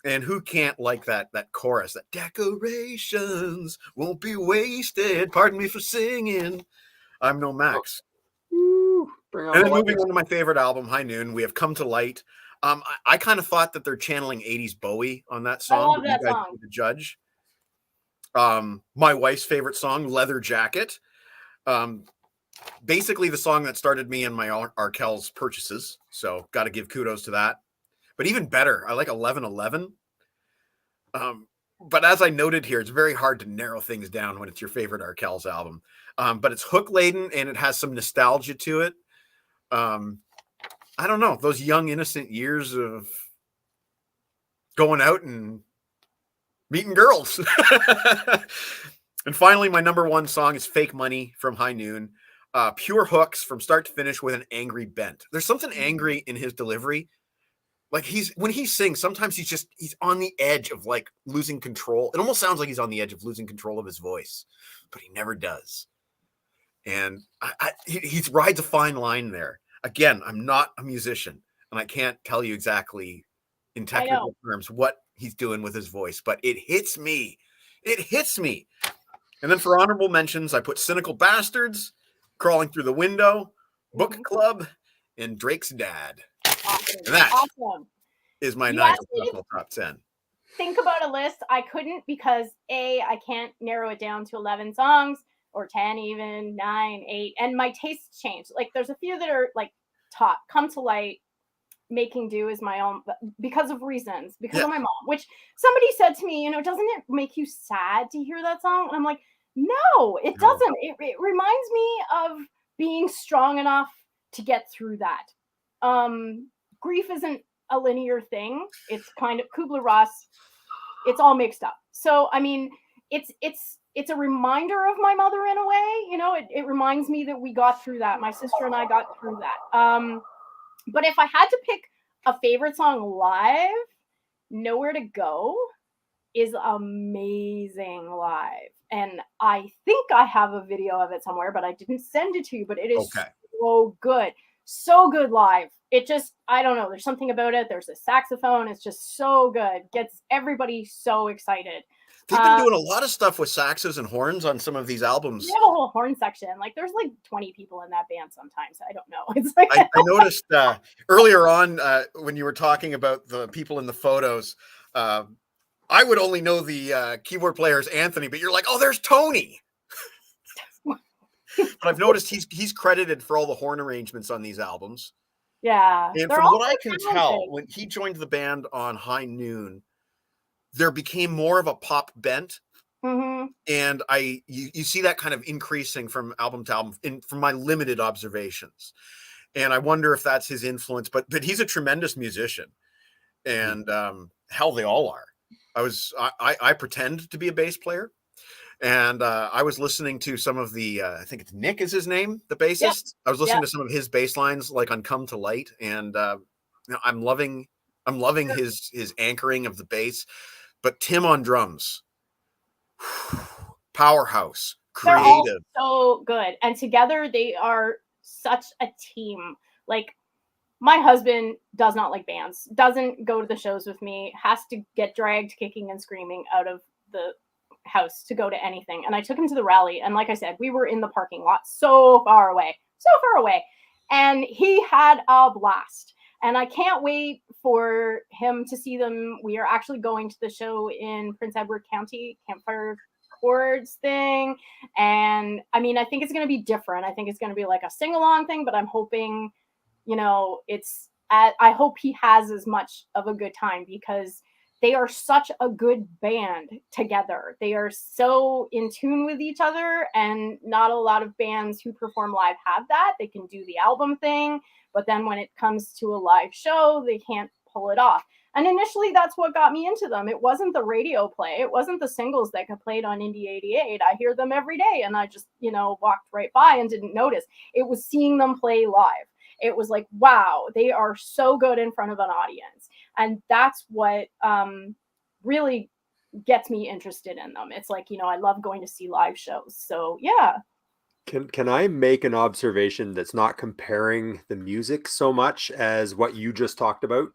And who can't like that chorus, that decorations won't be wasted. Pardon me for singing. I'm no Max. Woo, And then moving on to my favorite album, High Noon, we have Come to Light. I kind of thought that they're channeling 80s Bowie on that song. I love that you guys song. be the judge. My wife's favorite song, Leather Jacket. Basically the song that started me in my Arkells purchases. So got to give kudos to that. But even better, I like 1111. But as I noted here, it's very hard to narrow things down when it's your favorite Arkells album. But it's hook laden and it has some nostalgia to it. I don't know, those young, innocent years of going out and meeting girls. And finally, my number 1 song is Fake Money from High Noon. Pure hooks from start to finish with an angry bent. There's something angry in his delivery. Like when he sings, sometimes he's on the edge of like losing control. It almost sounds like he's on the edge of losing control of his voice, but he never does. And he rides a fine line there. Again, I'm not a musician and I can't tell you exactly in technical terms what he's doing with his voice, but it hits me. It hits me. And then for honorable mentions, I put Cynical Bastards, Crawling Through the Window, Book Club, and Drake's Dad. Awesome. And that is my Nigel Tufnell top 10. Think about a list. I couldn't because I can't narrow it down to 11 songs or 10, even 9, 8. And my tastes change. Like there's a few that are like top. Come to Light, Making Do is my own because of reasons, because of my mom, which somebody said to me, doesn't it make you sad to hear that song? And I'm like, no, it doesn't. It reminds me of being strong enough to get through that. Grief isn't a linear thing. It's kind of Kubler-Ross. It's all mixed up. So, I mean, it's a reminder of my mother in a way, it reminds me that we got through that. My sister and I got through that. But if I had to pick a favorite song live, Nowhere to Go is amazing live. And I think I have a video of it somewhere, but I didn't send it to you, but it is so good. So good live. It just, I don't know. There's something about it. There's a saxophone. It's just so good. Gets everybody so excited. They've been doing a lot of stuff with saxes and horns on some of these albums. They have a whole horn section. Like there's like 20 people in that band sometimes. I don't know. It's like I noticed earlier on when you were talking about the people in the photos, I would only know the keyboard player as Anthony, but you're like, oh, there's Tony. But I've noticed he's credited for all the horn arrangements on these albums. Yeah. And from what I can tell, when he joined the band on High Noon, there became more of a pop bent. Mm-hmm. And you see that kind of increasing from album to album from my limited observations. And I wonder if that's his influence, but he's a tremendous musician. And hell, they all are. I pretend to be a bass player. And I was listening to some of the, I think it's Nick is his name, the bassist. Yep. I was listening to some of his bass lines, like on Come to Light. And I'm loving his anchoring of the bass. But Tim on drums, powerhouse, creative. They're all so good. And together they are such a team. Like my husband does not like bands, doesn't go to the shows with me, has to get dragged kicking and screaming out of the house to go to anything. And I took him to the rally. And like I said, we were in the parking lot so far away. And he had a blast. And I can't wait for him to see them. We are actually going to the show in Prince Edward County, Campfire Chords thing. And I mean, I think it's going to be different. I think it's going to be like a sing-along thing, but I'm hoping, I hope he has as much of a good time because they are such a good band together. They are so in tune with each other, and not a lot of bands who perform live have that. They can do the album thing, but then when it comes to a live show, they can't pull it off. And initially, that's what got me into them. It wasn't the radio play. It wasn't the singles that got played on Indie 88. I hear them every day, and I just, walked right by and didn't notice. It was seeing them play live. It was like, wow, they are so good in front of an audience. And that's what really gets me interested in them. It's like, I love going to see live shows. So, yeah. Can I make an observation that's not comparing the music so much as what you just talked about?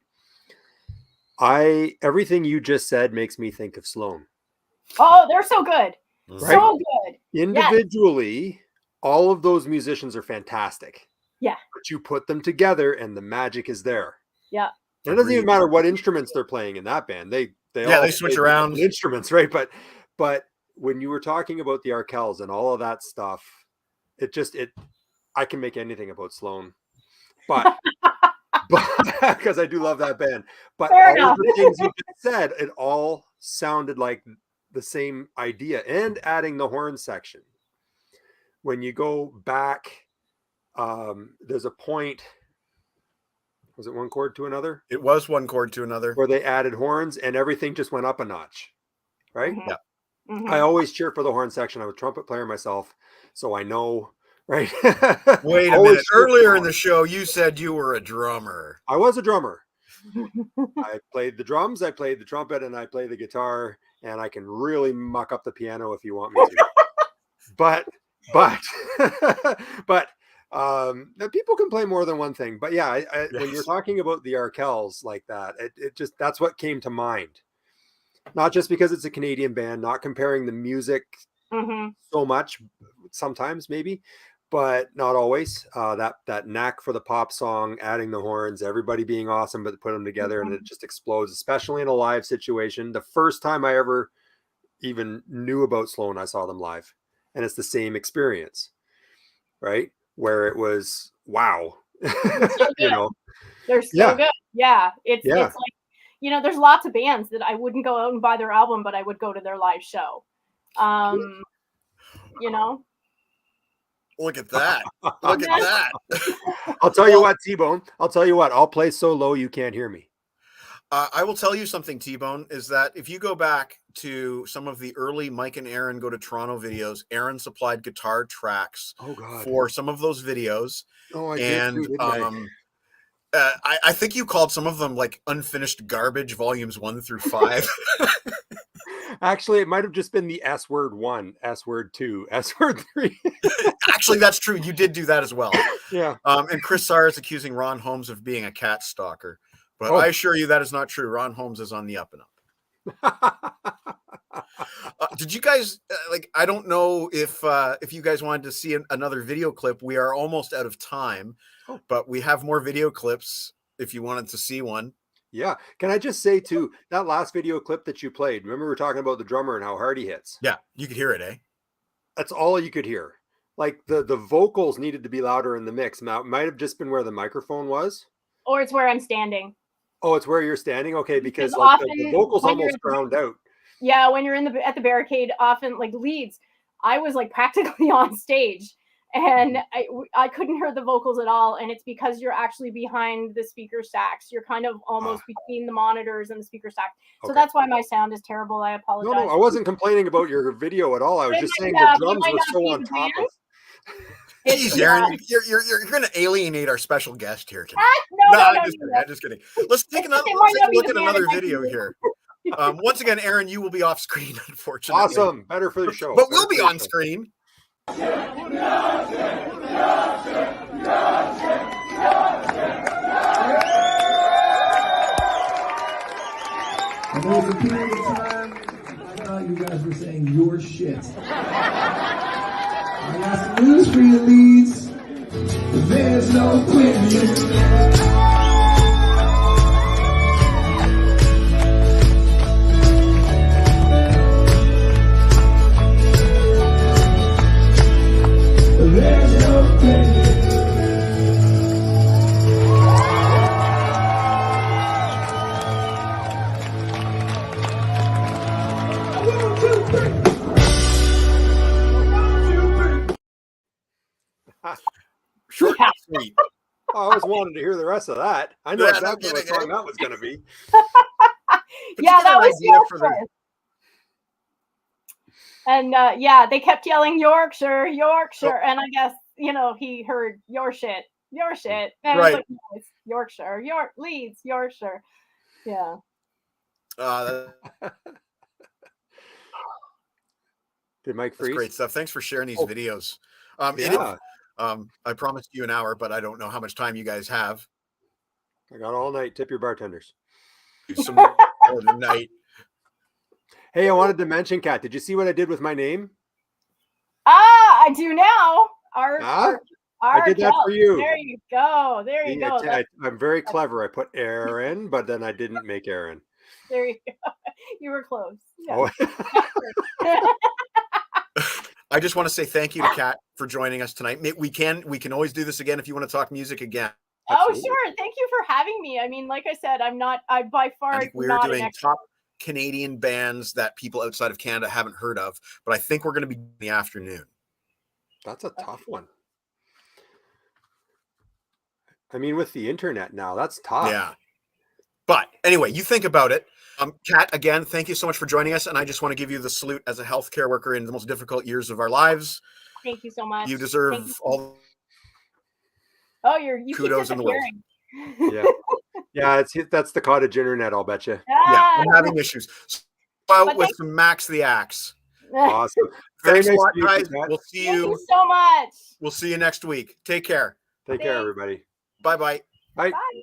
Everything you just said makes me think of Sloan. Oh, they're so good. Right? So good. Individually, all of those musicians are fantastic. Yeah. But you put them together and the magic is there. Yeah. It doesn't even matter what instruments they're playing in that band. They all switch around instruments, right? But when you were talking about the Arkells and all of that stuff, I can make anything about Sloan. But because I do love that band. But all of the things you just said, it all sounded like the same idea. And adding the horn section. When you go back, there's a point. Was it one chord to another? It was one chord to another. Where they added horns and everything just went up a notch. Right? Mm-hmm. Yeah. Mm-hmm. I always cheer for the horn section. I'm a trumpet player myself, so I know. Right. Wait a minute. Earlier in the show, you said you were a drummer. I was a drummer. I played the drums, I played the trumpet, and I play the guitar, and I can really muck up the piano if you want me to. but people can play more than one thing. But yeah, Yes. When you're talking about the Arkells like that, it just, that's what came to mind. Not just because it's a Canadian band, not comparing the music so much, sometimes maybe, but not always. That knack for the pop song, adding the horns, everybody being awesome, but put them together and it just explodes, especially in a live situation. The first time I ever even knew about Sloan, I saw them live, and it's the same experience, right? Where it was, wow. They're so good. Yeah. It's like, there's lots of bands that I wouldn't go out and buy their album, but I would go to their live show. Look at that. Look at that. I'll tell you what, T-Bone. I'll play so low you can't hear me. I will tell you something, T-Bone, is that if you go back to some of the early Mike and Aaron Go to Toronto videos, Aaron supplied guitar tracks for some of those videos. Oh, I and did too, I think you called some of them like Unfinished Garbage volumes 1 through 5. Actually, it might have just been the S word 1, S word 2, S word 3. Actually, that's true. You did do that as well. Yeah. And Chris Sarr is accusing Ron Holmes of being a cat stalker. But I assure you that is not true. Ron Holmes is on the up and up. Did you guys I don't know if you guys wanted to see another video clip. We are almost out of time, but we have more video clips if you wanted to see one. Yeah. Can I just say too, that last video clip that you played, remember we were talking about the drummer and how hard he hits? Yeah, you could hear it, eh? That's all you could hear. Like the vocals needed to be louder in the mix. Now it might have just been where the microphone was. Or it's where I'm standing. Oh, it's where you're standing? Okay, because like the vocals almost drowned out. Yeah, when you're at the barricade, often like leads, I was like practically on stage and I couldn't hear the vocals at all. And it's because you're actually behind the speaker stacks. You're kind of almost between the monitors and the speaker stack. So that's why my sound is terrible. I apologize. No, I wasn't complaining about your video at all. I was just saying the drums were so on top of. Jeez, Aaron, you're going to alienate our special guest here today. No, I'm just kidding. Let's take a look at another video here. Once again, Aaron, you will be off screen, unfortunately. Awesome. Better for the show. But we'll be on screen. And there was a period of time I thought you guys were saying your shit. I got some news for you, Leeds. There's no quitting. There's no quitting. Short and sweet. I always wanted to hear the rest of that. I know Yeah, exactly no what kidding, song that was going to be. But Yeah, you get that an was idea for the. Yorkshire. And yeah, they kept yelling Yorkshire, Yorkshire, and I guess he heard your shit, and Right. it's like, no, it's Yorkshire, Leeds, Yorkshire. Yeah. Did Mike That's freeze? great stuff. Thanks for sharing these Oh. videos. Yeah. I promised you an hour, but I don't know how much time you guys have. I got all night. Tip your bartenders. Do some more tonight. Hey, I wanted to mention, Kat, did you see what I did with my name? I do now. I did that for you. There you go. There you go. I'm very clever. I put Aaron, but then I didn't make Aaron. There you go. You were close. Yeah. Oh. I just want to say thank you to Kat for joining us tonight. We can always do this again if you want to talk music again. Absolutely. Oh, sure. Thank you for having me. I mean, like I said, I by far I think we're not doing top Canadian bands that people outside of Canada haven't heard of, but I think we're going to be in the afternoon. That's a tough one. I mean, with the internet now, that's tough. Yeah. But anyway, you think about it. Kat, again, thank you so much for joining us. And I just want to give you the salute as a healthcare worker in the most difficult years of our lives. Thank you so much. You deserve all you kudos in the world. Yeah. Yeah, that's the cottage internet, I'll bet you. Yeah, I'm having issues. Out with some Max the Axe. Awesome. Thanks nice a lot, to meet guys. you, We'll see Thank you so much. We'll see you next week. Take care. Take care, everybody. Bye-bye. Bye. Bye.